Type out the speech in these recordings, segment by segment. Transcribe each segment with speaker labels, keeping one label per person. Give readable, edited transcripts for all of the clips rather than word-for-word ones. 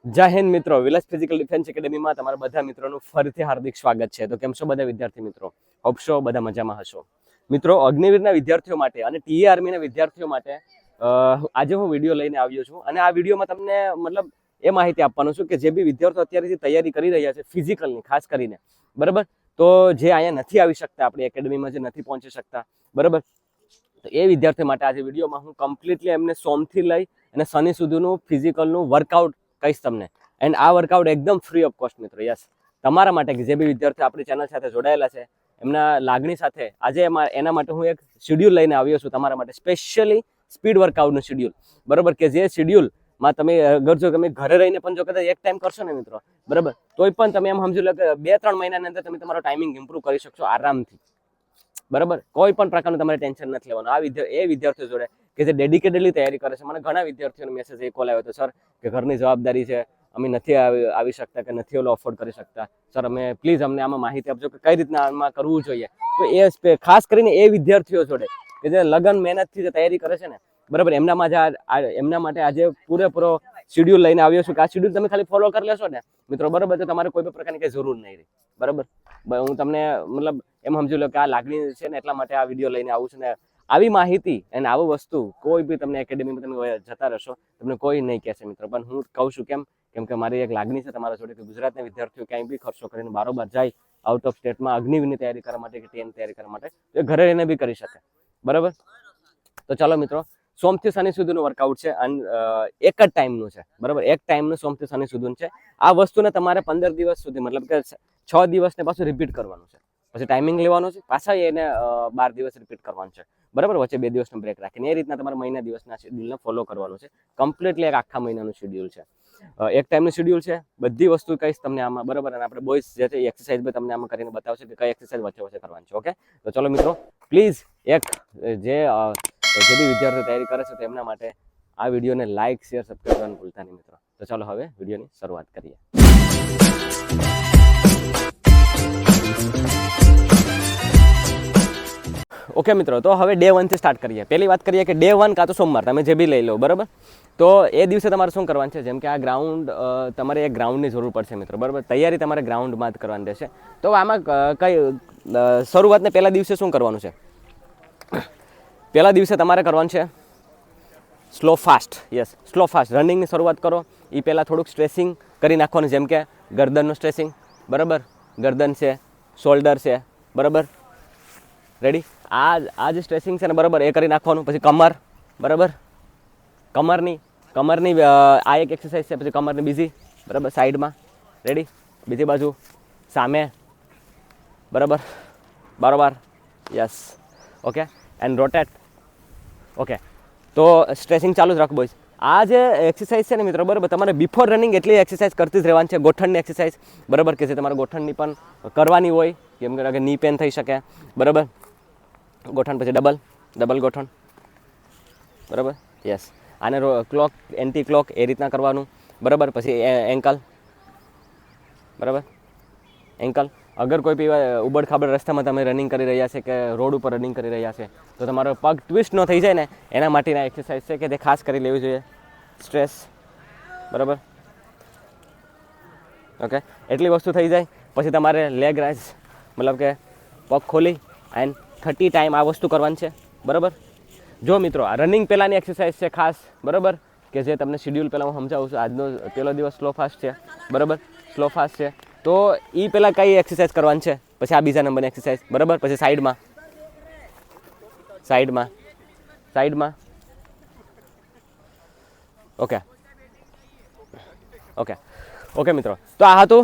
Speaker 1: જય હિન્દ મિત્રો, વિલાસ physical defence એકેડેમીમાં તમારા બધા મિત્રોનું ફરીથી હાર્દિક સ્વાગત છે. તો કેમ છો બધા વિદ્યાર્થી મિત્રો? હોપ છો બધા મજામાં હશો. મિત્રો, અગ્નિવીરના વિદ્યાર્થીઓ માટે અને ટીએ આર્મીના વિદ્યાર્થીઓ માટે આજે હું વિડીયો લઈને આવ્યો છું અને આ વિડીયોમાં તમને મતલબ એ માહિતી આપવાનું છું કે જે બી વિદ્યાર્થીઓ અત્યારેથી તૈયારી કરી રહ્યા છે ફિઝિકલની ખાસ કરીને, બરાબર, તો જે અહીંયા નથી આવી શકતા, આપણી એકેડેમીમાં જે નથી પહોંચી શકતા, બરાબર, તો એ વિદ્યાર્થીઓ માટે આજે વિડીયોમાં હું કમ્પ્લીટલી એમને સોમથી લઈ અને શનિ સુધીનું ફિઝિકલનું વર્કઆઉટ કહીશ તમને. એન્ડ આ વર્કઆઉટ એકદમ ફ્રી ઓફ કોસ્ટ મિત્રો. યસ, તમારા માટે કે જે બી વિદ્યાર્થીઓ આપણી ચેનલ સાથે જોડાયેલા છે એમના લાગણી સાથે આજે એના માટે હું એક શેડ્યુલ લઈને આવ્યો છું તમારા માટે, સ્પેશિયલી સ્પીડ વર્કઆઉટનું શેડ્યુલ, બરાબર, કે જે શેડ્યુલમાં તમે અગર જો તમે ઘરે રહીને પણ જો કદાચ એક ટાઈમ કરશો ને મિત્રો, બરાબર, તોય પણ તમે એમ સમજી લો કે 2-3 મહિનાની અંદર તમે તમારો ટાઈમિંગ ઇમ્પ્રૂવ કરી શકશો આરામથી, બરાબર. કોઈ પણ પ્રકારનું તમારે ટેન્શન નથી લેવાનું. એ વિદ્યાર્થીઓ જોડે કે જે ડેડિકેટેડલી તૈયારી કરે છે. મને ઘણા વિદ્યાર્થીઓનો મેસેજ એ કોલ આવ્યો હતો, સર કે ઘરની જવાબદારી છે, અમે નથી આવી શકતા કે નથી ઓલો અફોર્ડ કરી શકતા, સર અમે પ્લીઝ અમને આમાં માહિતી આપજો કે કઈ રીતના આમાં કરવું જોઈએ. તો એ ખાસ કરીને એ વિદ્યાર્થીઓ જોડે કે જે લગન મહેનતથી જે તૈયારી કરે છે ને, બરાબર, એમના માટે આજે પૂરેપૂરો શેડ્યુલ લઈને આવ્યો છું કે આ શેડ્યુલ તમે ખાલી ફોલો કરી લેશો ને મિત્રો, બરાબર, તો તમારે કોઈ પણ પ્રકારની કઈ જરૂર નહીં રહી, બરાબર. હું તમને મતલબ એમ સમજી લો કે આ લાગણી છે ને એટલા માટે આ વિડીયો લઈને આવું છું ને આવી માહિતી અને આવું વસ્તુ કોઈ બી તમને એકેડેમીમાં તમે જતા રહેશો તમને કોઈ નહીં કહેશે મિત્રો, પણ હું કહું છું કેમ કે મારી એક લાગણી છે તમારા જોડે કે ગુજરાતના વિદ્યાર્થીઓ ક્યાંય બી ખર્ચો કરીને બારોબાર જાય આઉટ ઓફ સ્ટેટમાં અગ્નિવીરની તૈયારી કરવા માટે કે ટીએની તૈયારી કરવા માટે, તો એ ઘરે રહીને બી કરી શકે, બરાબર. તો ચાલો મિત્રો, સોમથી શનિ સુધીનું વર્કઆઉટ છે અને એક જ ટાઈમનું છે, બરાબર, એક ટાઈમનું સોમથી શનિ સુધીનું છે. આ વસ્તુને તમારે 15 દિવસ સુધી મતલબ કે 6 દિવસને પાછું રિપીટ કરવાનું છે, પછી ટાઈમિંગ લેવાનું છે, પાછા એને 12 દિવસ રિપીટ કરવાનું છે, બરાબર, વચ્ચે 2 દિવસનો બ્રેક રાખીને. એ રીતના તમારે મહિના દિવસના શેડ્યુલને ફોલો કરવાનું છે. કમ્પ્લીટલી એક આખા મહિનાનું શેડ્યુલ છે, એક ટાઈમનું શેડ્યુલ છે. બધી વસ્તુ કહીશ તમને આમાં, બરાબર, અને આપણે બોયઝ જે છે એક્સરસાઇઝ બી તમને આમાં કરીને બતાવશે કે કઈ એક્સરસાઇઝ વચ્ચે કરવાની છે. ઓકે, તો ચલો મિત્રો, પ્લીઝ જે બી વિદ્યાર્થીઓ તૈયારી કરે છે તો એમના માટે આ વિડીયોને લાઇક, શેર, સબસ્ક્રાઈબ કરવાનું ભૂલતા નહીં મિત્રો. તો ચાલો હવે વિડીયોની શરૂઆત કરીએ. ઓકે મિત્રો, તો હવે ડે 1 થી સ્ટાર્ટ કરીએ. પહેલી વાત કરીએ કે ડે 1 કાં તો સોમવાર તમે જે બી લઈ લો, બરાબર. તો એ દિવસે તમારે શું કરવાનું છે, જેમ કે આ ગ્રાઉન્ડ, તમારે એક ગ્રાઉન્ડની જરૂર પડશે મિત્રો, બરાબર. તૈયારી તમારે ગ્રાઉન્ડમાં જ કરવાની રહેશે. તો આમાં શરૂઆતને પહેલા દિવસે શું કરવાનું છે? પહેલા દિવસે તમારે કરવાનું છે slow fast. Yes, slow fast રનિંગની શરૂઆત કરો. એ પહેલાં થોડુંક સ્ટ્રેસિંગ કરી નાખવાનું, જેમ કે ગરદનનું સ્ટ્રેસિંગ, બરાબર, ગરદન છે, શોલ્ડર છે, બરાબર, રેડી. આ જે સ્ટ્રેસિંગ છે ને, બરાબર, એ કરી નાખવાનું. પછી કમર, બરાબર, કમરની આ એક એક્સરસાઇઝ છે. પછી કમરની બીજી, બરાબર, સાઈડમાં, રેડી, બીજી બાજુ, સામે, બરાબર, બરાબર, yes, okay, and rotate. Okay, તો સ્ટ્રેચિંગ ચાલુ જ રાખો બોયસ. આ જે એક્સરસાઇઝ છે ને મિત્રો, બરાબર, તમારે બિફોર રનિંગ એટલી એક્સરસાઇઝ કરતી જ રહેવાની છે. ગોઠણની એક્સરસાઇઝ, બરાબર, કે જે તમારે ગોઠણની પણ કરવાની હોય, કેમ કે ની પેન થઈ શકે, બરાબર. ગોઠણ પછી ડબલ ગોઠણ, બરાબર, યસ. આને ક્લોક, એન્ટી ક્લોક એ રીતના કરવાનું, બરાબર. પછી એન્કલ, બરાબર, એન્કલ. અગર કોઈ બી ઉબડ ખાબડ રસ્તામાં તમે રનિંગ કરી રહ્યા છે કે રોડ ઉપર રનિંગ કરી રહ્યા છે તો તમારો પગ ટ્વિસ્ટ ન થઈ જાય ને એના માટેના એક્સરસાઇઝ છે કે તે ખાસ કરી લેવી જોઈએ. સ્ટ્રેસ, બરાબર, ઓકે, એટલી વસ્તુ થઈ જાય. પછી તમારે લેગ રાઇઝ, મતલબ કે પગ ખોલી એન્ડ 30 ટાઈમ આ વસ્તુ કરવાની છે, બરાબર. જો મિત્રો, આ રનિંગ પહેલાંની એક્સરસાઇઝ છે ખાસ, બરાબર, કે જે તમને શેડ્યુલ પહેલાં હું સમજાવું છું. આજનો પહેલો દિવસ સ્લો ફાસ્ટ છે, બરાબર, સ્લો ફાસ્ટ છે. તો એ પહેલાં કઈ એક્સરસાઇઝ કરવાની છે, પછી આ બીજા નંબરની એક્સરસાઇઝ, બરાબર. પછી સાઈડમાં, ઓકે મિત્રો. તો આ હતું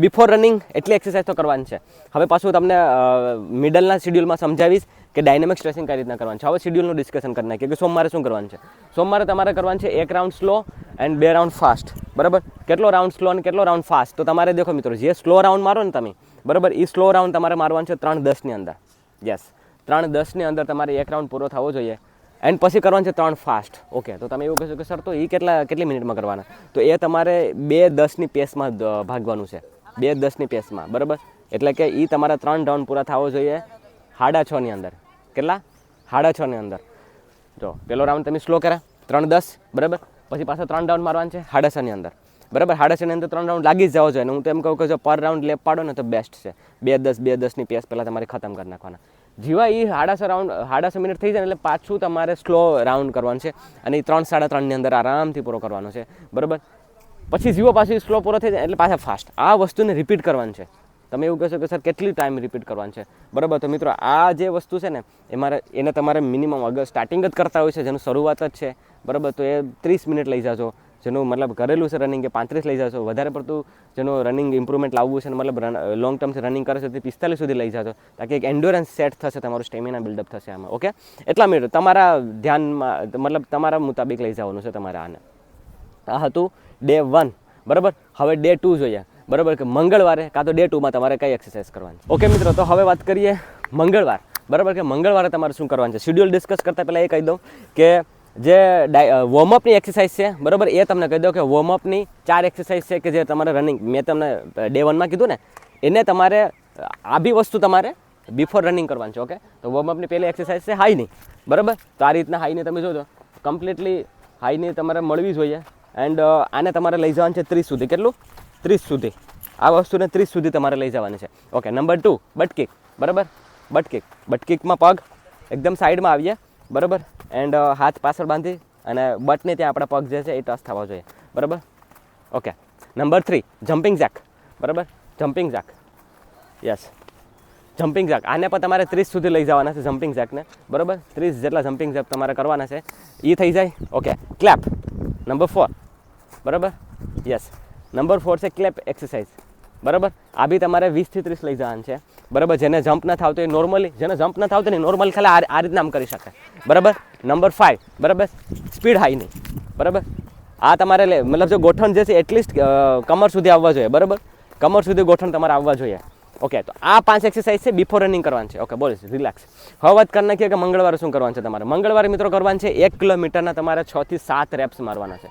Speaker 1: બિફોર રનિંગ એટલી એક્સરસાઇઝ તો કરવાની છે. હવે પાછું તમને મિડલના શેડ્યુલમાં સમજાવીશ કે ડાયનેમિક સ્ટ્રેચિંગ કઈ રીતના કરવાનું છે. હવે શેડ્યુલનું ડિસ્કશન કરી નાખીએ કે સોમવારે શું કરવાનું છે. સોમવારે તમારે કરવાનું છે 1 round slow and 2 round fast, બરાબર. કેટલો રાઉન્ડ સ્લો અને કેટલો રાઉન્ડ ફાસ્ટ? તો તમારે દેખો મિત્રો, જે સ્લો રાઉન્ડ મારો ને તમે, બરાબર, એ સ્લો રાઉન્ડ તમારે મારવાનું છે 3:10ની અંદર. યસ, 3:10ની અંદર તમારે 1 રાઉન્ડ પૂરો થવો જોઈએ. એન્ડ પછી કરવાનું છે 3 ફાસ્ટ. ઓકે, તો તમે એવું કહેશો કે સર તો એ કેટલી મિનિટમાં કરવાના? તો એ તમારે 2:10ની પેસમાં ભાગવાનું છે, 2:10ની પેસમાં, બરાબર. એટલે કે એ તમારા 3 રાઉન્ડ પૂરા થવો જોઈએ 6:30ની અંદર. કેટલા? 6:30ની અંદર. જો પહેલો રાઉન્ડ તમે સ્લો કર્યા 3:10, બરાબર, પછી પાછા 3 રાઉન્ડ મારવાનું છે 6:30ની અંદર. બરાબર. 6.5 અંદર 3 રાઉન્ડ લાગી જ જવો જોઈએ. અને હું તો એમ કહું કે જો પર રાઉન્ડ લેપ પાડો ને તો બેસ્ટ છે. 2:10 પેસ પહેલાં તમારે ખતમ કરી નાખવાના. જેવા એ 6.5 મિનિટ થઈ જાય એટલે પાછું તમારે સ્લો રાઉન્ડ કરવાનું છે અને એ 3-3.5 અંદર આરામથી પૂરો કરવાનો છે. બરાબર. પછી જીવો પાછી સ્લો પૂરો થઈ જાય એટલે પાછા ફાસ્ટ. આ વસ્તુને રિપીટ કરવાનું છે. તમે એવું કહેશો કે સર કેટલી ટાઈમ રિપીટ કરવાનું છે? બરાબર. તો મિત્રો આ જે વસ્તુ છે ને એને તમારે મિનિમમ અગર સ્ટાર્ટિંગ જ કરતા હોય છે, જેનું શરૂઆત જ છે, બરાબર, તો એ 30 મિનિટ લઈ જાજો. જેનું મતલબ કરેલું છે રનિંગ એ 35 લઈ જશો. વધારે પડતું જેનું રનિંગ ઇમ્પ્રુવમેન્ટ લાવવું છે, મતલબ લોંગ ટર્મથી રનિંગ કરે છે તે 45 સુધી લઈ જશો, તાકી એક એન્ડ્યોરન્સ સેટ થશે, તમારું સ્ટેમિના બિલ્ડઅપ થશે આમાં. ઓકે, એટલા મિનિટ તમારા ધ્યાનમાં, મતલબ તમારા મુતાબિક લઈ જવાનું છે તમારે આને. આ હતું ડે 1. બરાબર. હવે ડે 2 જોઈએ. બરાબર, કે મંગળવારે કાં તો ડે 2માં તમારે કઈ એક્સરસાઇઝ કરવાની. ઓકે મિત્રો, તો હવે વાત કરીએ મંગળવાર. બરાબર, કે મંગળવારે તમારે શું કરવાનું છે. શેડ્યુલ ડિસ્કસ કરતાં પહેલાં એ કહી દઉં કે જે વોર્મઅપની એક્સરસાઇઝ છે, બરાબર, એ તમને કહી દઉં કે વોર્મઅપની 4 એક્સરસાઇઝ છે કે જે તમારે રનિંગ, મેં તમને ડે 1માં કીધું ને, એને તમારે આ બી વસ્તુ તમારે બિફોર રનિંગ કરવાની છે. ઓકે, તો વોર્મઅપની પહેલી એક્સરસાઇઝ છે હાઈની. બરાબર, તો આ રીતના હાઈની તમે જોજો, કમ્પ્લીટલી હાઈની તમારે મળવી જોઈએ. એન્ડ આને તમારે લઈ જવાનું છે 30 સુધી. કેટલું? 30 સુધી. આ વસ્તુને 30 સુધી તમારે લઈ જવાની છે. Okay, number 2 but kick. બરાબર, બટ કિકમાં પગ એકદમ સાઈડમાં આવીએ. બરાબર, એન્ડ હાથ પાછળ બાંધી અને બટને ત્યાં આપણા પગ જે છે એ ટચ થવા જોઈએ. બરાબર. Okay, number 3 jumping jack. બરાબર, jumping jack. Yes, jumping jack. આને પણ તમારે 30 સુધી લઈ જવાના છે જમ્પિંગ જેકને. બરાબર, 30 જેટલા જમ્પિંગ જેક તમારે કરવાના છે. એ થઈ જાય. Okay, clap number 4. બરાબર, યસ, નંબર 4 છે ક્લેપ એક્સરસાઇઝ. બરાબર, આ બી તમારે 20 થી 30 લઈ જવાનું છે. બરાબર, જેને જમ્પ ન થાવતો એ નોર્મલી, જેને જમ્પ ન થાવતો ને નોર્મલ ખાલી આ રીતના આમ કરી શકે. બરાબર, નંબર 5. બરાબર, સ્પીડ હાઈ નહીં. બરાબર, આ તમારે મતલબ જો ગોઠણ જે છે એટલીસ્ટ કમર સુધી આવવા જોઈએ. બરાબર, કમર સુધી ગોઠણ તમારે આવવા જોઈએ. ઓકે, તો આ 5 એક્સરસાઇઝ છે બિફોર રનિંગ કરવાની છે. ઓકે, બોલ, રિલેક્સ. હવે વાત કરી નાખીએ કે મંગળવારે શું કરવાનું છે તમારે. મંગળવારે મિત્રો કરવાનું છે 1 કિલોમીટરના તમારે 6 થી 7 રેપ્સ મારવાના છે.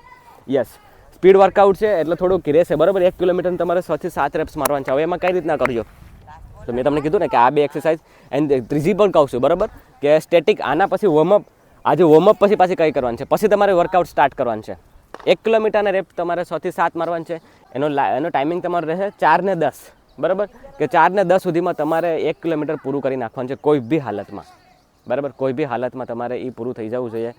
Speaker 1: યસ, સ્પીડ વર્કઆઉટ છે એટલે થોડુંક રહેશે. બરાબર, 1 કિલોમીટર તમારે 6 થી 7 રેપ્સ મારવાનું છે. હવે એમાં કઈ રીતના કરજો, તો મેં તમને કીધું ને કે આ 2 એક્સરસાઇઝ એન્ડ ત્રીજી પણ કહું છું. બરાબર, કે સ્ટેટિક. આના પછી વોર્મઅપ. આજે વોર્મઅપ પછી કઈ કરવાનું છે, પછી તમારે વર્કઆઉટ સ્ટાર્ટ કરવાનું છે. 1 કિલોમીટરના રેપ તમારે 6 થી 7 મારવાનું છે. એનો ટાઈમિંગ તમારો રહેશે 4 ને 10. બરાબર, કે 4 ને 10 સુધીમાં તમારે 1 કિલોમીટર પૂરું કરી નાખવાનું છે કોઈ બી હાલતમાં. બરાબર, કોઈ બી હાલતમાં તમારે એ પૂરું થઈ જવું જોઈએ.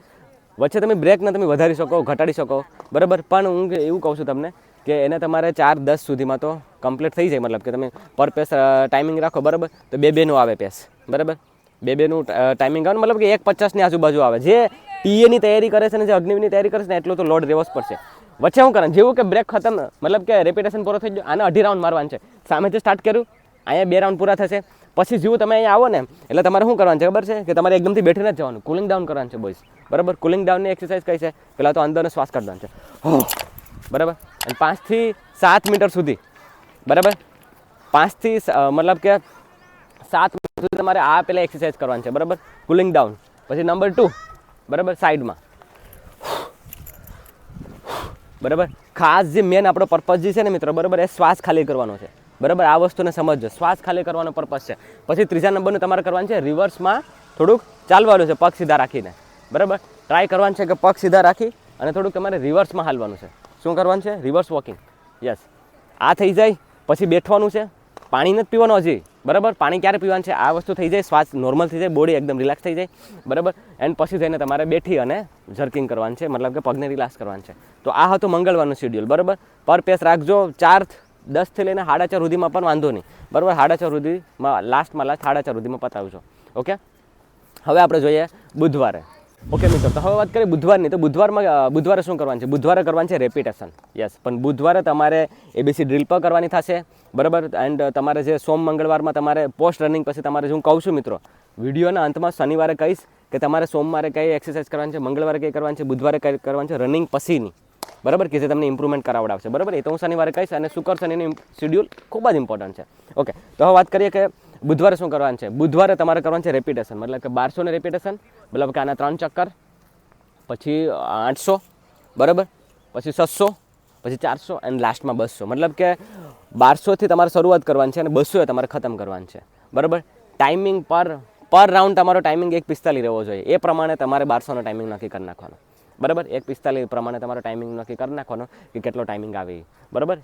Speaker 1: વચ્ચે તમે બ્રેકને તમે વધારી શકો, ઘટાડી શકો. બરાબર, પણ હું એવું કહું છું તમને કે એને તમારે 4:10 સુધીમાં તો કમ્પ્લીટ થઈ જાય. મતલબ કે તમે પર પેસ ટાઈમિંગ રાખો. બરાબર, તો 2:2નું આવે પેસ. બરાબર, 2:2નું ટાઈમિંગ આવે, મતલબ કે 1:50ની આજુબાજુ આવે. જે ટીએની તૈયારી કરે છે ને જે અગ્નિવીરની તૈયારી કરે છે ને એટલો તો લોડ રહેવો જ પડશે. વચ્ચે શું કરે, જેવું કે બ્રેક ખતમ, મતલબ કે રેપિટેશન પૂરો થઈ ગયો, આને 2.5 રાઉન્ડ મારવાનું છે. સામેથી સ્ટાર્ટ કર્યું, અહીંયા 2 રાઉન્ડ પૂરા થશે. પછી જેવું તમે અહીંયા આવો ને એટલે તમારે શું કરવાનું છે ખબર છે, કે તમારે એકદમથી બેઠીને જ જવાનું, કુલિંગ ડાઉન કરવાનું છે બોયસ. બરાબર, કુલિંગ ડાઉનની એક્સરસાઇઝ કઈ છે, પહેલાં તો અંદરનો શ્વાસ કાઢવાનો છે. બરાબર, અને 5 થી 7 મીટર સુધી. બરાબર, 5 થી મતલબ કે 7 મિનિટ સુધી તમારે આ પહેલાં એક્સરસાઇઝ કરવાની છે. બરાબર, કુલિંગ ડાઉન. પછી નંબર 2. બરાબર, સાઈડમાં. બરાબર, ખાસ જે મેન આપણો પર્પઝ જે છે ને મિત્રો, બરાબર, એ શ્વાસ ખાલી કરવાનો છે. બરાબર, આ વસ્તુને સમજજો, શ્વાસ ખાલી કરવાનો પર્પઝ છે. પછી ત્રીજા નંબરનું તમારે કરવાનું છે રિવર્સમાં થોડુંક ચાલવાનું છે પગ સીધા રાખીને. બરાબર, ટ્રાય કરવાનું છે કે પગ સીધા રાખી અને થોડુંક તમારે રિવર્સમાં હાલવાનું છે. શું કરવાનું છે? Reverse walking. યસ, આ થઈ જાય પછી બેઠવાનું છે. પાણી નથી પીવાનું હજી. બરાબર, પાણી ક્યારે પીવાનું છે? આ વસ્તુ થઈ જાય, શ્વાસ નોર્મલ થઈ જાય, બોડી એકદમ રિલેક્સ થઈ જાય. બરાબર, એન્ડ પછી જઈને તમારે બેઠી અને જર્કિંગ કરવાનું છે, મતલબ કે પગને રિલેક્સ કરવાનું છે. તો આ હતું મંગળવારનું શેડ્યુલ. બરાબર, પર પેસ રાખજો. 4:10 થી લઈને 4:30 સુધીમાં પણ વાંધો નહીં. બરાબર, 4:30 સુધીમાં લાસ્ટ 4:30 સુધીમાં પતાવજો. ઓકે, હવે આપણે જોઈએ બુધવારે. ઓકે મિત્રો, તો હવે વાત કરીએ બુધવારની. તો બુધવારે શું કરવાનું છે? બુધવારે કરવાનું છે રેપિટેશન. યસ, પણ બુધવારે તમારે એબીસી ડ્રીલ પર કરવાની થશે. બરાબર, એન્ડ તમારે જે મંગળવારમાં તમારે પોસ્ટ રનિંગ પછી તમારે હું કહું છું મિત્રો, વિડીયોના અંતમાં શનિવારે કહીશ કે તમારે સોમવારે કઈ એક્સરસાઇઝ કરવાની છે, મંગળવારે કઈ કરવાની છે, બુધવારે કઈ કરવાની છે રનિંગ પછીની. બરાબર, કે જે તમને ઇમ્પ્રુવમેન્ટ કરાવડાવશે. બરાબર, એ તો હું શનિવારે કહીશ. અને શુક્ર શનિનું શેડ્યુલ ખૂબ જ ઇમ્પોર્ટન્ટ છે. ઓકે, તો હવે વાત કરીએ કે બુધવારે શું કરવાનું છે. બુધવારે તમારે કરવાનું છે રેપિટેશન, મતલબ કે 1200 ને રેપિટેશન. મતલબ કે આના 3 ચક્કર, પછી 800. બરાબર, પછી 600, પછી 400 અને લાસ્ટમાં 200. મતલબ કે 1200 થી તમારે શરૂઆત કરવાની છે અને 200 તમારે ખતમ કરવાની છે. બરાબર, ટાઈમિંગ પર રાઉન્ડ તમારો ટાઈમિંગ 1:45 રહેવો જોઈએ. એ પ્રમાણે તમારે 1200નો ટાઈમિંગ નક્કી કરી નાખવાનો. બરાબર 1:45 પ્રમાણે તમારો ટાઈમિંગ નક્કી કરી નાખવાનો કે કેટલો ટાઈમિંગ આવે એ, બરાબર.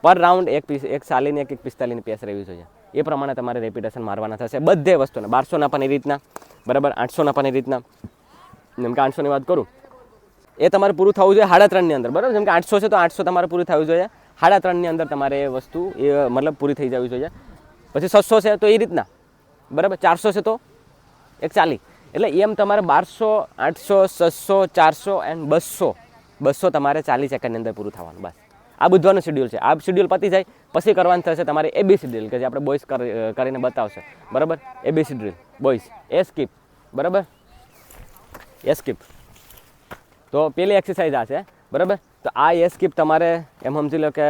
Speaker 1: પર રાઉન્ડ એક ચાલીને 1:45ની પેસ રહેવી જોઈએ, એ પ્રમાણે તમારે રેપિટેશન મારવાના થશે બધે વસ્તુને. 1200ના પણ એ રીતના, બરાબર, 800ના પણ એ રીતના. જેમ કે 800ની વાત કરું, એ તમારે પૂરું થવું જોઈએ 3.5ની અંદર, બરાબર. જેમ કે 800 છે તો 800 તમારે પૂરું થવું જોઈએ 3.5ની અંદર, તમારે એ વસ્તુ એ મતલબ પૂરી થઈ જવી જોઈએ. પછી 600 છે તો એ રીતના, બરાબર. 400 છે તો 1:40. એટલે એમ તમારે 1200, 800, 600, 400 એન્ડ 200 તમારે 40 સેકન્ડની અંદર પૂરું થવાનું. બસ આ બધવાનું શેડ્યુલ છે. આ શેડ્યુલ પતી જાય પછી કરવાનું થશે તમારે એબીસી ડ્રીલ, કે જે આપણે બોયસ કરીને બતાવશે, બરાબર. એબીસી ડ્રીલ બોયસ, એ સ્કીપ, બરાબર, એ સ્કીપ. તો પેલી એક્સરસાઇઝ આ છે, બરાબર. તો આ એ સ્કીપ તમારે એમ સમજી લો કે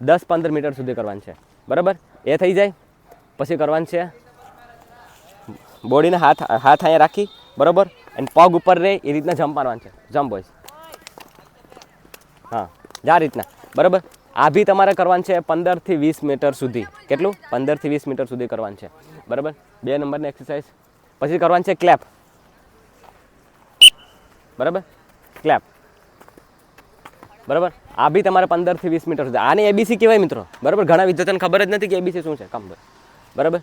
Speaker 1: 10-15 મીટર સુધી કરવાની છે, બરાબર. એ થઈ જાય પછી કરવાનું છે બોડીને હાથ અહીંયા રાખી, બરાબર, અને પગ ઉપર રહે એ રીતના જમ્પ મારવાનું છે. જમ્પ બોયસ, હા, આ રીતના, બરાબર. આ બી તમારે કરવાનું છે 15થી 20 મીટર સુધી. કેટલું? 15થી 20 મીટર સુધી કરવાનું છે, બરાબર. 2 નંબરની એક્સરસાઇઝ. પછી કરવાનું છે ક્લેપ, બરાબર, ક્લેપ, બરાબર. આ બી તમારે 15થી 20 મીટર સુધી. આને એબીસી કહેવાય મિત્રો, બરાબર. ઘણા વિદ્યાર્થીઓને ખબર જ નથી કે એબીસી શું છે, કામ, બરાબર.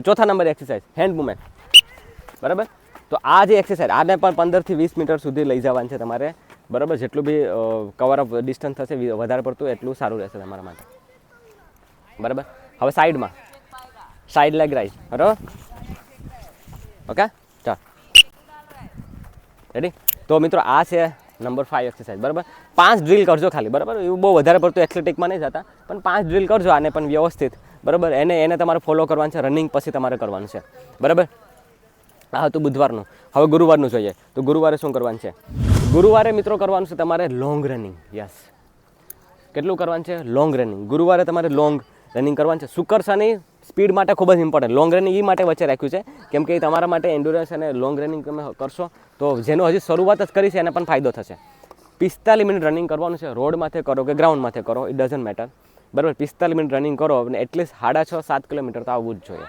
Speaker 1: ચોથા નંબર એક્સરસાઇઝ હેન્ડ મુવમેન્ટ, બરાબર. તો આ જે એક્સરસાઇઝ આને પણ 15થી 20 મીટર સુધી લઈ જવાનું છે તમારે, બરાબર. જેટલું બી કવર અપ ડિસ્ટન્સ થશે વધારે પડતું એટલું સારું રહેશે તમારા માટે, બરાબર. હવે સાઈડમાં સાઈડ લેગ રાઈઝ, બરાબર. ઓકે, ચાલ, રેડી. તો મિત્રો આ છે નંબર 5 એક્સરસાઇઝ, બરાબર. 5 ડ્રીલ કરજો ખાલી, બરાબર. એવું બહુ વધારે પડતું એથ્લેટિકમાં નહીં જતા, પણ 5 ડ્રીલ કરજો આને પણ વ્યવસ્થિત, બરાબર. એને તમારે ફોલો કરવાનું છે. રનિંગ પછી તમારે કરવાનું છે, બરાબર. આ હતું બુધવારનું. હવે ગુરુવારનું જોઈએ. તો ગુરુવારે શું કરવાનું છે? ગુરુવારે મિત્રો કરવાનું છે તમારે લોંગ રનિંગ. યસ, કેટલું કરવાનું છે? Long running. ગુરુવારે તમારે લોંગ રનિંગ કરવાનું છે. શુક્ર શનિ સ્પીડ માટે ખૂબ જ ઇમ્પોર્ટન્ટ. લોંગ રનિંગ એ માટે વચ્ચે રાખ્યું છે કેમ કે તમારા માટે એન્ડ્યોરન્સ અને લોંગ રનિંગ તમે કરશો તો જેનો હજી શરૂઆત જ કરી છે એને પણ ફાયદો થશે. 45 મિનિટ રનિંગ કરવાનું છે. રોડમાંથી કરો કે ગ્રાઉન્ડમાંથી કરો, ઇટ ડઝન્ટ મેટર, બરાબર. 45 મિનિટ રનિંગ કરો અને એટલીસ્ટ 6.5-7 કિલોમીટર તો આવવું જ જોઈએ,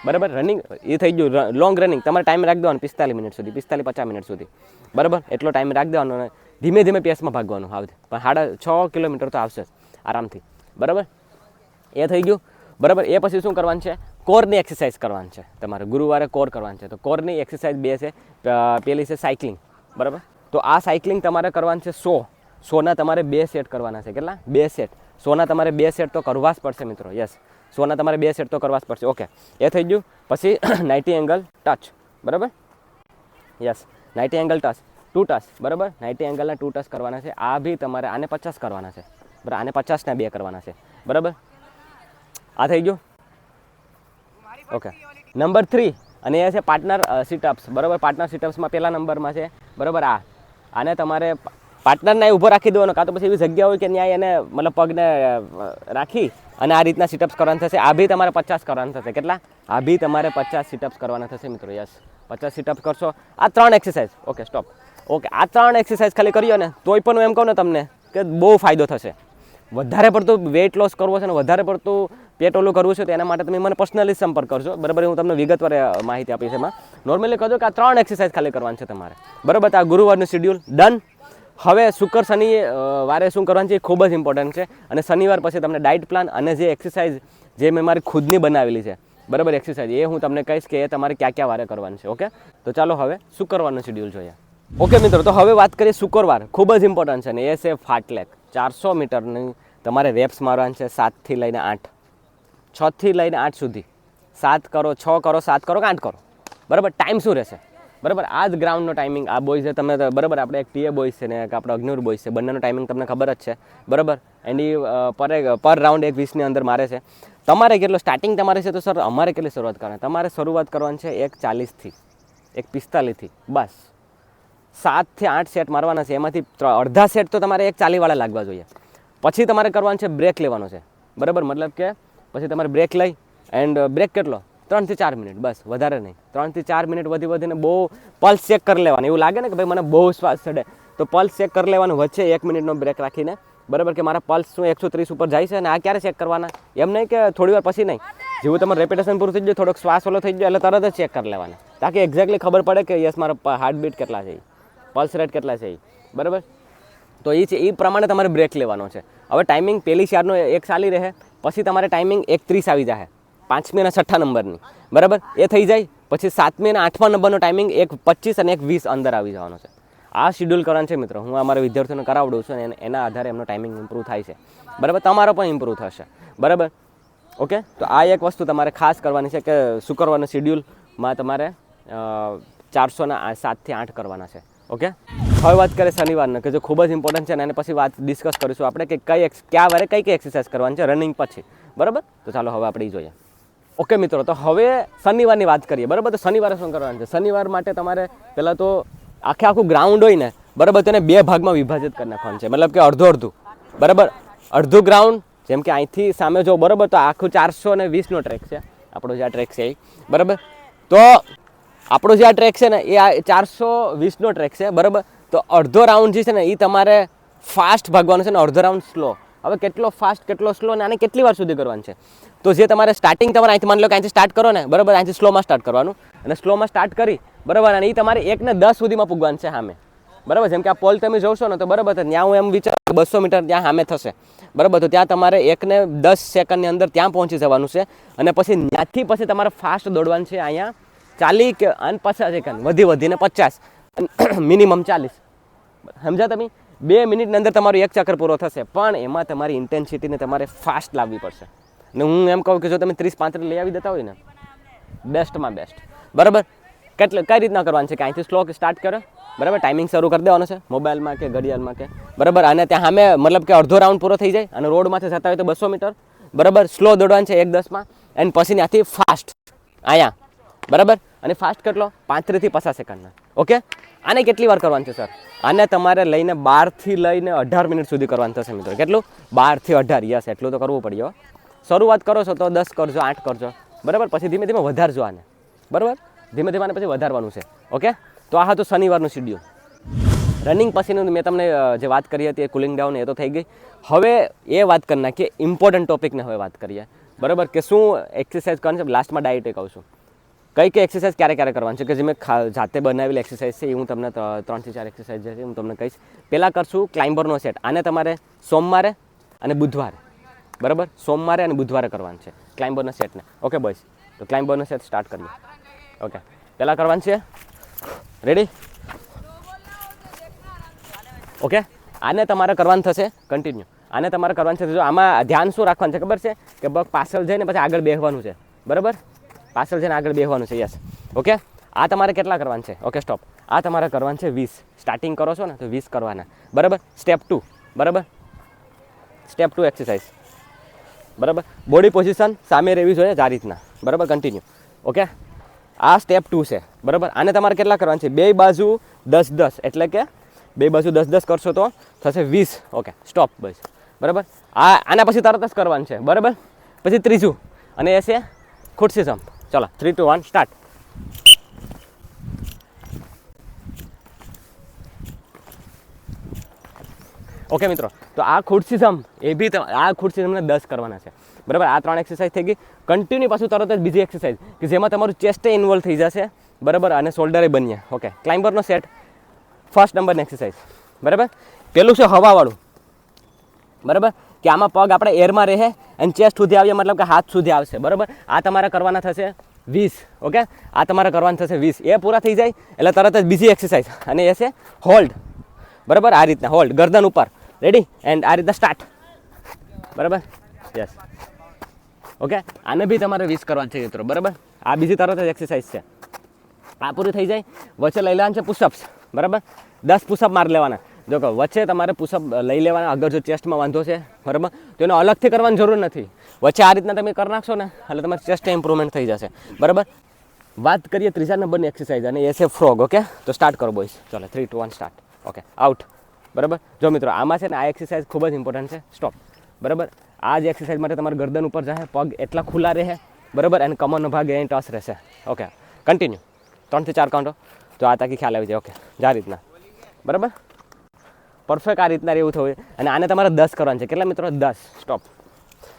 Speaker 1: બરાબર. રનિંગ એ થઈ ગયું. લોંગ રનિંગ તમારે ટાઈમ રાખી દેવાનો 45 મિનિટ સુધી, 45-50 મિનિટ સુધી, બરાબર. એટલો ટાઈમ રાખી દેવાનો અને ધીમે ધીમે પેસમાં ભાગવાનું આવશે. પણ 6.5 કિલોમીટર તો આવશે આરામથી, બરાબર. એ થઈ ગયું, બરાબર. એ પછી શું કરવાનું છે? કોરની એક્સરસાઇઝ કરવાની છે તમારે. ગુરુવારે કોર કરવાનું છે. તો કોરની એક્સરસાઇઝ 2 છે. પેલી છે સાયકલિંગ, બરાબર. તો આ સાયકલિંગ તમારે કરવાનું છે 100ના તમારે 2 સેટ કરવાના છે. કેટલા? 2 સેટ. 100ના તમારે 2 સેટ તો કરવા જ પડશે મિત્રો. યસ, 100ના તમારે 2 સેટ તો કરવા જ પડશે. ઓકે, એ થઈ ગયું. પછી 90 એંગલ ટચ, બરાબર. યસ, 90 એંગલ ટચ, 2 ટચ, બરાબર. 90 એંગલના 2 ટચ કરવાના છે. આ બી તમારે આને 50 કરવાના છે, બરાબર. આને 50ના 2 કરવાના છે, બરાબર. આ થઈ ગયું. ઓકે, નંબર 3 અને એ છે પાર્ટનર સિટઅપ્સ, બરાબર. પાર્ટનર સિટઅપ્સમાં પહેલા નંબરમાં છે, બરાબર. આને તમારે પાર્ટનરને ઊભો રાખી દેવાનો, કાં તો પછી એવી જગ્યા હોય કે ત્યાં એને મતલબ પગને રાખી અને આ રીતના સિટઅપ્સ કરવાના થશે. આ બી તમારે 50 કરવાના થશે. કેટલા? આ બી તમારે 50 સિટઅપ્સ કરવાના થશે મિત્રો. યસ, 50 સિટઅપ્સ કરશો. આ 3 એક્સરસાઇઝ. Okay, stop. ઓકે, આ 3 એક્સરસાઇઝ ખાલી કરીએ ને તોય પણ હું એમ કહું ને તમને કે બહુ ફાયદો થશે. વધારે પડતું વેઇટ લોસ કરવો છે ને વધારે પડતું પેટ ઓલું કરવું છે તો એના માટે તમે મને પર્સનલી સંપર્ક કરજો, બરાબર. હું તમને વિગતવાર માહિતી આપીશ. એમાં નોર્મલી કહો કે આ 3 એક્સરસાઇઝ ખાલી કરવાની છે તમારે, બરાબર. આ ગુરુવારનું શેડ્યુલ ડન. હવે શુક્ર શનિ વારે શું કરવાનું છે એ ખૂબ જ ઇમ્પોર્ટન્ટ છે. અને શનિવાર પછી તમને ડાયટ પ્લાન અને જે એક્સરસાઇઝ જે મેં મારી ખુદની બનાવેલી છે, બરાબર, એક્સરસાઇઝ એ હું તમને કહીશ કે એ તમારે ક્યાં વારે કરવાની છે. ઓકે, તો ચાલો હવે શુક્રવારનું શેડ્યુલ જોઈએ. ઓકે મિત્રો, તો હવે વાત કરીએ શુક્રવાર. ખૂબ જ ઇમ્પોર્ટન્ટ છે ને એ છે ફાટલેક. 400 મીટરની તમારે રેપ્સ મારવાની છે 7થી લઈને 8, 6થી લઈને 8 સુધી. 7 કરો, 6 કરો, 7 કરો કે 8 કરો, બરાબર. ટાઈમ શું રહેશે? બરાબર, આ જ ગ્રાઉન્ડનો ટાઈમિંગ. આ બોયઝ તમે બરાબર, આપણે એક ટીએ બોયઝ છે ને એક આપણે અગ્નિર બોયઝ છે, બંનેનો ટાઈમિંગ તમને ખબર જ છે, બરાબર. એની પર રાઉન્ડ 1:20ની અંદર મારે છે. તમારે કેટલો સ્ટાર્ટિંગ તમારે છે? તો સર અમારે કેટલી શરૂઆત કરવાની? તમારે શરૂઆત કરવાની છે 1:40થી, 1:45થી, બસ. 7થી 8 સેટ મારવાના છે. એમાંથી અડધા સેટ તો તમારે 1:40 વાળા લાગવા જોઈએ. પછી તમારે કરવાનું છે બ્રેક લેવાનો છે, બરાબર. મતલબ કે પછી તમારે બ્રેક લઈ એન્ડ બ્રેક કેટલો? 3થી 4 મિનિટ, બસ, વધારે નહીં. 3થી 4 મિનિટ વધીને બહુ પલ્સ ચેક કરી લેવાનું. એવું લાગે ને કે ભાઈ મને બહુ શ્વાસ ચડે તો પલ્સ ચેક કરી લેવાનું વચ્ચે 1 મિનિટનો બ્રેક રાખીને, બરાબર. કે મારા પલ્સ શું 130 ઉપર જાય છે અને આ ક્યારે ચેક કરવાના? એમ નહીં કે થોડી વાર પછી નહીં. જેવું તમારે રેપિટેશન પૂરું થઈ જાય, થોડોક શ્વાસ ઓલો થઈ જાય એટલે તરત જ ચેક કરી લેવાના, તાકી એક્ઝેક્ટલી ખબર પડે કે યસ મારા હાર્ટબીટ કેટલા છે. પલ્સ રેટ કેટલા છે એ, બરાબર. તો એ છે, એ પ્રમાણે તમારે બ્રેક લેવાનો છે. હવે ટાઈમિંગ પહેલી 4નો 1 ચાલી રહે, પછી તમારે ટાઈમિંગ 1:30 આવી જાય 5મી અને 6ઠ્ઠા નંબરની, બરાબર. એ થઈ જાય પછી 7મી અને 8મા નંબરનો ટાઈમિંગ 1:25 અને 1:20 અંદર આવી જવાનો છે. આ શેડ્યુલ કરવાનું છે મિત્રો. હું અમારા વિદ્યાર્થીઓને કરાવડું છું અને એના આધારે એમનો ટાઈમિંગ ઇમ્પ્રૂવ થાય છે, બરાબર. તમારો પણ ઇમ્પ્રૂવ થશે, બરાબર. ઓકે, તો આ એક વસ્તુ તમારે ખાસ કરવાની છે કે શું કરવાનું, શેડ્યુલમાં તમારે 400ના 7 થી 8 કરવાના છે. ઓકે, હવે વાત કરીએ શનિવારને, કે જે ખૂબ જ ઇમ્પોર્ટન્ટ છે અને પછી વાત ડિસ્કસ કરીશું આપણે કે કયા વારે કઈ એક્સરસાઇઝ કરવાની છે રનિંગ પછી, બરાબર. તો ચાલો હવે આપણે એ જોઈએ. ઓકે મિત્રો, તો હવે શનિવારની વાત કરીએ, બરાબર. તો શનિવારે શું કરવાનું છે? શનિવાર માટે તમારે પહેલાં તો આખું ગ્રાઉન્ડ હોય ને, બરાબર, તેને 2 ભાગમાં વિભાજિત કરી નાખવાનું છે, મતલબ કે અડધું, બરાબર. અડધું ગ્રાઉન્ડ, જેમ કે અહીંથી સામે જો, બરાબર, તો આખું 420નો ટ્રેક છે આપણો, જે આ ટ્રેક છે એ, બરાબર. તો આપણો જે આ ટ્રેક છે ને એ આ 420નો ટ્રેક છે, બરાબર. તો અડધો રાઉન્ડ જે છે ને એ તમારે ફાસ્ટ ભાગવાનો છે ને અડધો રાઉન્ડ સ્લો. હવે કેટલો ફાસ્ટ કેટલો સ્લો ને આને કેટલી વાર સુધી કરવાનું છે? તો જે તમારે સ્ટાર્ટિંગ તમારે અહીંથી માની લો કે અહીંથી સ્ટાર્ટ કરો ને, બરાબર, અહીંથી સ્લોમાં સ્ટાર્ટ કરવાનું અને સ્લોમાં સ્ટાર્ટ કરી, બરાબર, અને એ તમારે 1 ને 10 સુધીમાં પૂગવાનું છે સામે, બરાબર. જેમ કે આ પોલ તમે જોશો ને તો, બરાબર, તો ત્યાં હું એમ વિચારું 200 મીટર ત્યાં સામે થશે, બરાબર. તો ત્યાં તમારે 1 ને 10 સેકન્ડની અંદર ત્યાં પહોંચી જવાનું છે અને પછી ત્યાંથી પછી તમારે ફાસ્ટ દોડવાનું છે. અહીંયા 40 કે 50 સેકન્ડ, વધીને 50, મિનિમમ 40, સમજ્યા તમે? 2 મિનિટની અંદર તમારો 1 ચક્કર પૂરો થશે, પણ એમાં તમારી ઇન્ટેન્સિટીને તમારે ફાસ્ટ લાવવી પડશે. ને હું એમ કહું કે જો તમે 30-35 લઈ આવી દેતા હોય ને, બેસ્ટમાં બેસ્ટ, બરાબર. કઈ રીતના કરવાનું છે કે અહીંથી સ્લો સ્ટાર્ટ કરો, બરાબર, ટાઈમિંગ શરૂ કરી દેવાનો છે મોબાઈલમાં કે ઘડિયાળમાં કે, બરાબર. અને ત્યાં સામે મતલબ કે અડધો રાઉન્ડ પૂરો થઈ જાય અને રોડમાંથી જતા હોય તો 200 મીટર, બરાબર, સ્લો દોડવાનું છે 1:10માં અને પછી ત્યાંથી ફાસ્ટ અહીંયા, બરાબર. અને ફાસ્ટ કેટલો? 35 થી 50 સેકન્ડના. ઓકે, આને કેટલી વાર કરવાનું છે સર? આને તમારે લઈને 12 થી લઈને 18 મિનિટ સુધી કરવાનું થશે મિત્રો. કેટલું? 12 થી 18, યસ, એટલું તો કરવું પડ્યો. શરૂઆત કરો છો તો 10 કરજો, 8 કરજો, બરાબર. પછી ધીમે ધીમે વધારજો આને, બરાબર. ધીમે ધીમે પછી વધારવાનું છે. ઓકે, તો આ હતું શનિવારનું શેડ્યુલ. રનિંગ પછીનું મેં તમને જે વાત કરી હતી એ કુલિંગ ડાઉન એ તો થઈ ગઈ. હવે એ વાત કરી નાખીએ ઇમ્પોર્ટન્ટ ટોપિકને. હવે વાત કરીએ, બરાબર, કે શું એક્સરસાઇઝ કરવાની છે. લાસ્ટમાં ડાયટ કહું છું કઈ એક્સરસાઇઝ ક્યારે કરવાની છે, કે જે મેં જાતે બનાવેલી એક્સરસાઇઝ છે એ હું તમને 3 થી 4 એક્સરસાઇઝ જે છે હું તમને કહીશ. પહેલાં કરશું ક્લાઇમ્બરનો સેટ. આને તમારે સોમવારે અને બુધવારે, બરાબર, સોમવારે અને બુધવારે કરવાનું છે ક્લાઇમ્બરના સેટને. ઓકે બોયસ, તો ક્લાઇમ્બરનો સેટ સ્ટાર્ટ કરીએ. ઓકે, પહેલાં કરવાનું છે, રેડી? ઓકે, આને તમારે કરવાનું થશે કન્ટિન્યુ. આને તમારે કરવાનું છે. જો આમાં ધ્યાન શું રાખવાનું છે ખબર છે? કે પગ પાછળ જઈને પછી આગળ બેસવાનું છે, બરાબર. પાછળ જઈને આગળ બેસવાનું છે, યસ. ઓકે, આ તમારે કેટલા કરવાનું છે? Okay, stop. આ તમારે કરવાનું છે 20. સ્ટાર્ટિંગ કરો છો ને તો 20 કરવાના, બરાબર. સ્ટેપ 2, બરાબર, સ્ટેપ 2 એક્સરસાઇઝ, બરાબર. બોડી પોઝિશન સામે રહેવી જોઈએ આ રીતના, બરાબર, કન્ટિન્યુ. ઓકે, આ સ્ટેપ 2 છે, બરાબર. આને તમારે કેટલા કરવાનું છે? 2 બાજુ 10-10, એટલે કે 2 બાજુ 10-10 કરશો તો થશે 20. ઓકે, સ્ટોપ, બસ, બરાબર. આના પછી તરત જ કરવાનું છે, બરાબર. પછી ત્રીજું અને એ છે ખુરશી જમ્પ. ચલો, 3, 2, 1 સ્ટાર્ટ. ઓકે મિત્રો, તો આ ખુરશી જમ્પ એ બી આ ખુરશી જમ્પને 10 કરવાના છે, બરાબર. આ 3 એક્સરસાઇઝ થઈ ગઈ. કન્ટિન્યુ પાછું તરત જ બીજી એક્સરસાઇઝ કે જેમાં તમારું ચેસ્ટે ઇન્વોલ્વ થઈ જશે, બરાબર, અને શોલ્ડરે બનીએ. ઓકે, ક્લાઇમ્બરનો સેટ, ફર્સ્ટ નંબરની એક્સરસાઇઝ, બરાબર. પેલું છે હવાવાળું, બરાબર, કે આમાં પગ આપણે એરમાં રહે અને ચેસ્ટ સુધી આવીએ, મતલબ કે હાથ સુધી આવશે, બરાબર. આ તમારે કરવાના થશે 20. ઓકે, આ તમારે કરવાના થશે 20. એ પૂરા થઈ જાય એટલે તરત જ બીજી એક્સરસાઇઝ અને એ છે હોલ્ડ, બરાબર. આ રીતના હોલ્ડ, ગરદન ઉપર, રેડી, એન્ડ આ રીતના સ્ટાર્ટ, બરાબર, યસ. ઓકે, આને બી તમારે 20 કરવાનું છે મિત્રો, બરાબર. આ બીજી તરત જ એક્સરસાઇઝ છે. આ પૂરી થઈ જાય વચ્ચે લઈ લેવાનું છે પુશઅપ્સ, બરાબર. 10 પુશઅપ મારી લેવાના. જો કે વચ્ચે તમારે પુશઅપ લઈ લેવાના. અગર જો ચેસ્ટમાં વાંધો છે, બરાબર, તો એને અલગથી કરવાની જરૂર નથી. વચ્ચે આ રીતના તમે કરી નાખશો ને એટલે તમારે ચેસ્ટ ઇમ્પ્રુવમેન્ટ થઈ જશે, બરાબર. વાત કરીએ ત્રીજા નંબરની એક્સરસાઇઝ અને એ છે ફ્રોગ. ઓકે, તો સ્ટાર્ટ કરો બોઈસ. ચલો, 3, 2, 1 સ્ટાર્ટ. ઓકે, આઉટ, બરાબર. જો મિત્રો, આમાં છે ને આ એક્સરસાઇઝ ખૂબ જ ઇમ્પોર્ટન્ટ છે. સ્ટોપ, બરાબર. આ જ એક્સરસાઇઝ માટે તમારે ગરદન ઉપર જાય, પગ એટલા ખુલ્લા રહે, બરાબર, અને કમરનો ભાગ અહીં ટચ રહેશે. Okay, continue. 3 થી 4 કાઉન્ટો, તો આ તાકી ખ્યાલ આવી જાય. ઓકે, આ રીતના, બરાબર, પરફેક્ટ આ રીતના રહેવું થયું. અને આને તમારે 10 કરવાનું છે. કેટલા મિત્રો? 10. સ્ટોપ.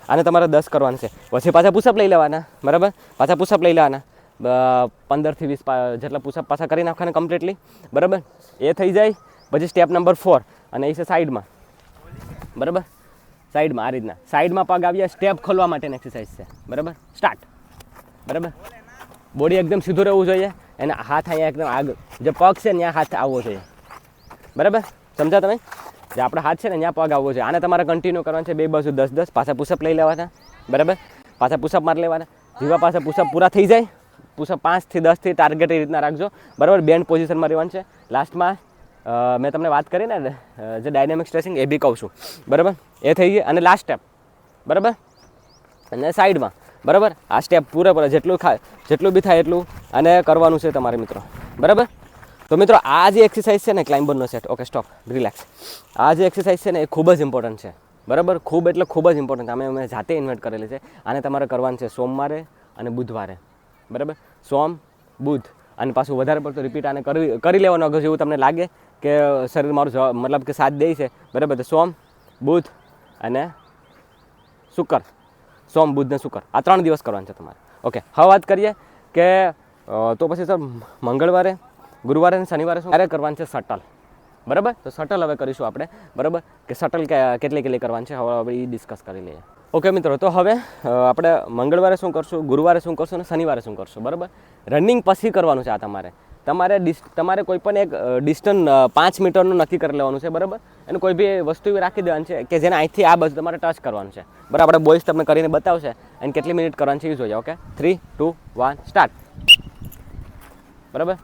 Speaker 1: આને તમારે 10 કરવાનું છે. પછી પાછા પુશઅપ લઈ લેવાના, બરાબર. પાછા પુશઅપ લઈ લેવાના 15 થી 20 જેટલા પુશઅપ પાછા કરી નાખવાના કમ્પ્લીટલી, બરાબર. એ થઈ જાય પછી સ્ટેપ નંબર 4 અને એ છે સાઈડમાં, બરાબર. સાઈડમાં આ રીતના સાઈડમાં પગ આવ્યા, સ્ટેપ ખોલવા માટેની એક્સરસાઇઝ છે, બરાબર. સ્ટાર્ટ, બરાબર. બોડી એકદમ સીધું રહેવું જોઈએ, અને હાથ અહીંયા એકદમ આગળ, જે પગ છે ને ત્યાં હાથ આવવો જોઈએ, બરાબર. સમજા તમે? જે આપણો હાથ છે ને ત્યાં પગ આવવો જોઈએ. આને તમારે કન્ટિન્યુ કરવાનું છે, બે બાજુ 10-10 પાછા પુશઅપ લઈ લેવાના, બરાબર. પાછા પુશઅપ મારી લેવાના, જેવા પાછા પુશઅપ પૂરા થઈ જાય, પુશઅપ 5 થી 10 થી ટાર્ગેટ એ રીતના રાખજો, બરાબર. બેન્ડ પોઝિશનમાં રહેવાનું છે. લાસ્ટમાં મેં તમને વાત કરી ને જે ડાયનેમિક સ્ટ્રેચિંગ, એ બી કહું છું, બરાબર. એ થઈ ગઈ. અને લાસ્ટ સ્ટેપ, બરાબર, અને સાઈડમાં, બરાબર. આ સ્ટેપ પૂરેપૂરા જેટલું બી થાય એટલું અને કરવાનું છે તમારે મિત્રો, બરાબર. તો મિત્રો આ જે એક્સરસાઇઝ છે ને ક્લાઇમ્બરનો સેટ, ઓકે સ્ટોપ, રિલેક્સ. આ જે એક્સરસાઇઝ છે ને એ ખૂબ જ ઇમ્પોર્ટન્ટ છે, બરાબર. ખૂબ એટલે ખૂબ જ ઇમ્પોર્ટન્ટ. અમે જાતે ઇન્વેન્ટ કરેલી છે. આને તમારે કરવાનું છે સોમવારે અને બુધવારે, બરાબર. સોમ, બુધ, અને પાછું વધારે પડતું રિપીટ આને કરી લેવાનું. અગર જેવું તમને લાગે કે શરીર મારું મતલબ કે સાથ દે છે, બરાબર, તો સોમ, બુધ અને શુક્ર, સોમ, બુધ ને શુક્ર, આ 3 દિવસ કરવાનું છે તમારે, ઓકે. હવે વાત કરીએ કે તો પછી સર મંગળવારે, ગુરુવારે અને શનિવારે શું ક્યારે કરવાનું છે? શટલ, બરાબર. તો શટલ હવે કરીશું આપણે, બરાબર, કે શટલ કેટલી કરવાની છે હવે એ ડિસ્કસ કરી લઈએ. ઓકે મિત્રો, તો હવે આપણે મંગળવારે શું કરશું, ગુરુવારે શું કરશું અને શનિવારે શું કરશું, બરાબર. રનિંગ પછી કરવાનું છે. આ તમારે કોઈ પણ એક ડિસ્ટન્સ 5 મીટરનું નક્કી કરી લેવાનું છે, બરાબર. અને કોઈ બી વસ્તુ એવી રાખી દેવાની છે કે જેને અહીંથી આ બાજુ તમારે ટચ કરવાનું છે, બરાબર. આપણે બોયસ તમને કરીને બતાવશે અને કેટલી મિનિટ કરવાની છે એ જોઈએ, ઓકે. 3, 2, 1 સ્ટાર્ટ, બરાબર.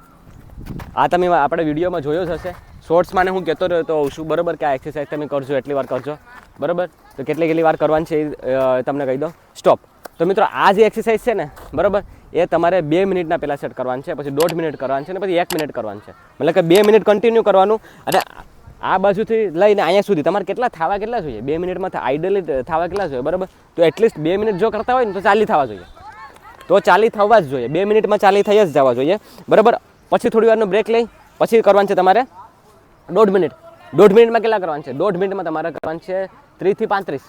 Speaker 1: આ તમે આપણે વિડીયોમાં જોયો જ હશે, શોર્ટ્સમાં હું કહેતો રહ્યો તો છું, બરાબર, કે આ એક્સરસાઇઝ તમે કરજો, એટલી વાર કરજો, બરાબર. તો કેટલી વાર કરવાની છે એ તમને કહી દો. સ્ટોપ. તો મિત્રો આ જે એક્સરસાઇઝ છે ને, બરાબર, એ તમારે 2 મિનિટના પહેલાં સેટ કરવાની છે, પછી 1.5 મિનિટ કરવાની છે, અને પછી 1 મિનિટ કરવાની છે. મતલબ કે 2 મિનિટ કન્ટિન્યુ કરવાનું. અને આ બાજુથી લઈને અહીંયા સુધી તમારે કેટલા જોઈએ? 2 મિનિટમાં આઈડલી થવા કેટલા જોઈએ, બરાબર. તો એટલીસ્ટ 2 મિનિટ જો કરતા હોય ને તો 40 થવા જોઈએ, તો 40 થવા જ જોઈએ. 2 મિનિટમાં 40 થઈ જ જવા જોઈએ, બરાબર. પછી થોડી વારનો બ્રેક લઈ પછી કરવાનું છે તમારે 1.5 મિનિટ. 1.5 મિનિટમાં કેટલા કરવાનું છે? 1.5 મિનિટમાં તમારે કરવાનું છે 30 થી 35,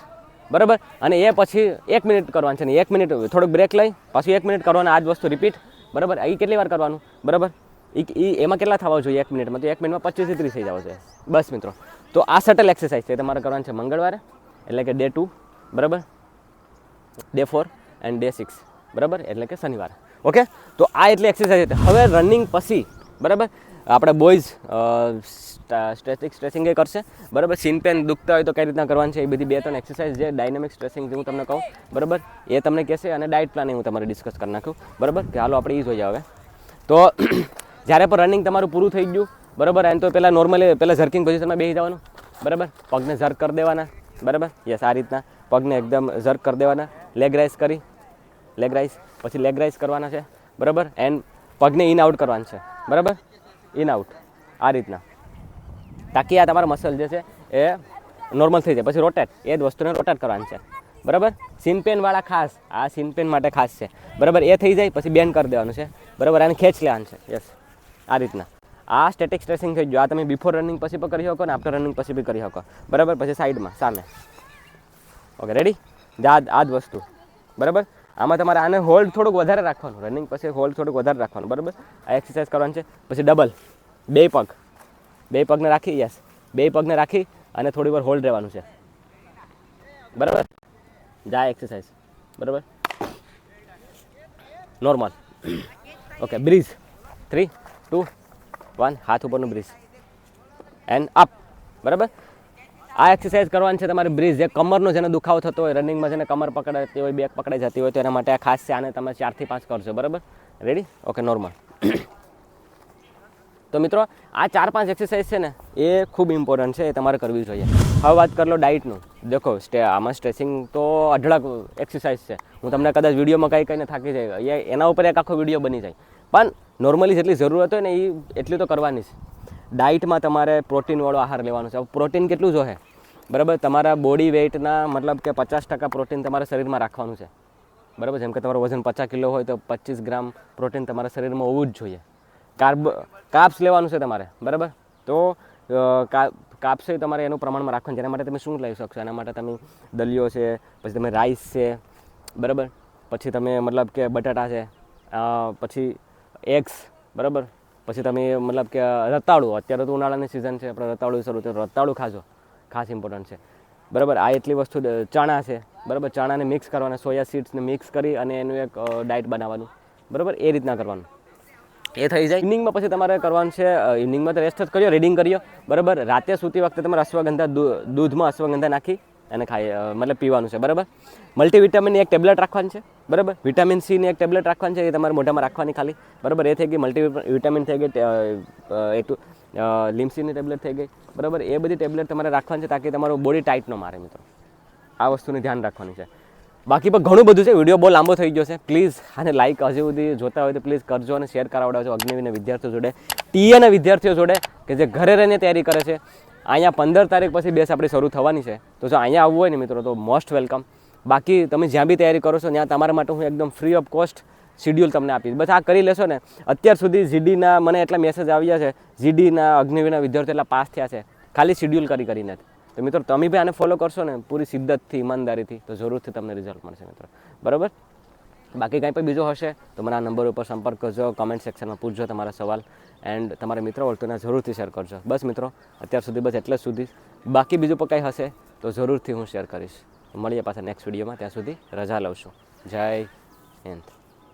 Speaker 1: બરાબર. અને એ પછી 1 મિનિટ કરવાનું છે, ને 1 મિનિટ થોડુંક બ્રેક લઈ પાછું 1 મિનિટ કરવાનું, આ જ વસ્તુ રિપીટ, બરાબર. એ કેટલી વાર કરવાનું, બરાબર. એમાં કેટલા થવા જોઈએ 1 મિનિટમાં? તો 1 મિનિટમાં 25 થી 30 થઈ જવા જોઈએ, બસ મિત્રો. તો આ શટલ એક્સરસાઇઝ છે, તમારે કરવાનું છે મંગળવારે, એટલે કે ડે 2, બરાબર, ડે 4 એન્ડ ડે 6, બરાબર, એટલે કે શનિવારે, ઓકે. તો આ એટલી એક્સરસાઇઝ હતી. હવે રનિંગ પછી, બરાબર, આપણે બોયઝ સ્ટ્રેચિંગ એ કરશે, બરાબર. સીન પેન દુખતા હોય તો કઈ રીતના કરવાનું છે એ બધી 2-3 એક્સરસાઇઝ જે ડાયનેમિક સ્ટ્રેચિંગ જે હું તમને કહું, બરાબર, એ તમને કહેશે. અને ડાયટ પ્લાનિંગ હું તમારે ડિસ્કસ કરી નાખું, બરાબર, કે હાલો આપણે એ જોઈએ હવે. તો જ્યારે પણ રનિંગ તમારું પૂરું થઈ ગયું, બરાબર, એમ તો પહેલાં નોર્મલી ઝર્કિંગ પોઝિશનમાં બેસી જવાનું, બરાબર. પગને ઝર્ક કરી દેવાના, બરાબર. યસ, આ રીતના પગને એકદમ ઝર્ક કરી દેવાના. લેગ રાઇઝ કરી, લેગ રાઇઝ, પછી લેગ રાઇઝ કરવાના છે, બરાબર. એન્ડ પગને ઇન આઉટ કરવાનું છે, બરાબર, ઇન આઉટ, આ રીતના, તાકી આ તમારા મસલ જે છે એ નોર્મલ થઈ જાય. પછી રોટેટ, એ જ વસ્તુને રોટેટ કરવાની છે, બરાબર. સિનપેનવાળા ખાસ, આ સિનપેન માટે ખાસ છે, બરાબર. એ થઈ જાય પછી બેન્ડ કરી દેવાનું છે, બરાબર. આને ખેંચ લેવાનું છે, યસ, આ રીતના. આ સ્ટેટિક સ્ટ્રેચિંગ થઈ ગયું. આ તમે બિફોર રનિંગ પછી પણ કરી શકો ને આફ્ટર રનિંગ પછી બી કરી શકો, બરાબર. પછી સાઈડમાં સામે, ઓકે, રેડી. આ જ વસ્તુ, બરાબર. આમાં તમારે આને હોલ્ડ થોડુંક વધારે રાખવાનું, રનિંગ પછી હોલ્ડ થોડુંક વધારે રાખવાનું, બરાબર. આ એક્સરસાઇઝ કરવાની છે. પછી ડબલ, બે પગને રાખી, યસ, બે પગને રાખી અને થોડી વાર હોલ્ડ રહેવાનું છે, બરાબર. જાય એક્સરસાઇઝ, બરાબર. Normal, okay. બ્રીઝ, 3, 2, 1, હાથ ઉપરનું બ્રીઝ એન્ડ અપ, બરાબર. આ એક્સરસાઇઝ કરવાની છે તમારે બ્રીઝ. જે કમરનો જેને દુખાવો થતો હોય, રનિંગમાં જેને કમર પકડાતી હોય, બેક પકડાઈ જતી હોય, તો એના માટે આ ખાસ છે. આને તમે 4 થી 5 કરજો, બરાબર. Ready, okay, normal. તો મિત્રો આ 4-5 એક્સરસાઇઝ છે ને એ ખૂબ ઇમ્પોર્ટન્ટ છે, એ તમારે કરવી જોઈએ. હવે વાત કરી લો ડાયટનું. દેખો આમાં સ્ટ્રેચિંગ તો અઢળક એક્સરસાઇઝ છે. હું તમને કદાચ વિડીયોમાં કહીને થાકી જાય, એના ઉપર એક આખો વિડીયો બની જાય. પણ નોર્મલી જેટલી જરૂરત હોય ને એ એટલી તો કરવાની છે. ડાયટમાં તમારે પ્રોટીનવાળો આહાર લેવાનો છે. પ્રોટીન કેટલું જોઈએ, બરાબર. તમારા બોડી વેઇટના મતલબ કે 50% પ્રોટીન તમારા શરીરમાં રાખવાનું છે, બરાબર. જેમ કે તમારું વજન 50 કિલો હોય તો 25 ગ્રામ પ્રોટીન તમારા શરીરમાં હોવું જ જોઈએ. કાર્બ્સ લેવાનું છે તમારે, બરાબર. તો કાર્બ્સ તમારે એનું પ્રમાણમાં રાખવાનું. જેના માટે તમે શું લઈ શકશો? એના માટે તમે દલિયો છે, પછી તમે રાઈસ છે, બરાબર. પછી તમે મતલબ કે બટાટા છે, પછી એગ્સ, બરાબર, પછી તમે મતલબ કે રતાળું, અત્યારે તો ઉનાળાની સિઝન છે, આપણે રતાળું શરૂ થયું, રતાળું ખાજો, ખાસ ઇમ્પોર્ટન્ટ છે, બરાબર. આ એટલી વસ્તુ, ચણા છે, બરાબર, ચણાને મિક્સ કરવાના, સોયા સીડ્સને મિક્સ કરી અને એનું એક ડાયટ બનાવવાનું, બરાબર, એ રીતના કરવાનું. એ થઈ જાય. ઇવનિંગમાં પછી તમારે કરવાનું છે, ઇવનિંગમાં તો રેસ્ટ જ કર્યો, રીડિંગ કર્યો, બરાબર. રાતે સૂતી વખતે તમારે અશ્વગંધા, દૂધમાં અશ્વગંધા નાખી અને મતલબ પીવાનું છે, બરાબર. મલ્ટીવિટામિનની એક ટેબ્લેટ રાખવાની છે, બરાબર. વિટામિન સીની એક ટેબ્લેટ રાખવાની છે, એ તમારે મોઢામાં રાખવાની ખાલી, બરાબર. એ થઈ ગઈ મલ્ટીવિટામિન, થઈ ગઈ લીમસીની ટેબ્લેટ થઈ ગઈ, બરાબર. એ બધી ટેબ્લેટ તમારે રાખવાની છે તાકી તમારું બોડી ટાઈટ ન મારે, મિત્રો. આ વસ્તુને ધ્યાન રાખવાની છે. બાકી પણ ઘણું બધું છે, વિડીયો બહુ લાંબો થઈ ગયો છે. પ્લીઝ આને લાઇક હજી સુધી જોતા હોય તો પ્લીઝ કરજો અને શેર કરાવડાવજો અગ્નિવીરના વિદ્યાર્થીઓ જોડે, ટીએના વિદ્યાર્થીઓ જોડે કે જે ઘરે રહીને તૈયારી કરે છે. અહીંયા 15 તારીખ પછી બેસ આપણી શરૂ થવાની છે, તો જો અહીંયા આવવું હોય ને મિત્રો તો મોસ્ટ વેલકમ. બાકી તમે જ્યાં બી તૈયારી કરો છો ત્યાં તમારા માટે હું એકદમ ફ્રી ઓફ કોસ્ટ શિડ્યુલ તમને આપીશ. બસ આ કરી લેશો ને. અત્યાર સુધી જીડીના મને એટલા મેસેજ આવ્યા છે, જીડીના અગ્નિવીરના વિદ્યાર્થીઓ એટલા પાસ થયા છે ખાલી શિડ્યુલ કરીને. તો મિત્રો તમે બી આને ફોલો કરશો ને પૂરી શિદ્દતથી, ઈમાનદારીથી, તો જરૂરથી તમને રિઝલ્ટ મળશે મિત્રો, બરાબર. બાકી કંઈ પણ બીજો હશે તો મને આ નંબર ઉપર સંપર્ક કરજો, કમેન્ટ સેક્શનમાં પૂછજો તમારા સવાલ, એન્ડ તમારા મિત્રો વર્તુળને જરૂરથી શેર કરજો. બસ મિત્રો, અત્યાર સુધી બસ એટલે સુધી. બાકી બીજું પણ કંઈ હશે તો જરૂરથી હું શેર કરીશ. મળીએ પાછા નેક્સ્ટ વિડીયોમાં. ત્યાં સુધી રજા લઉં છું. જય હિન્દ.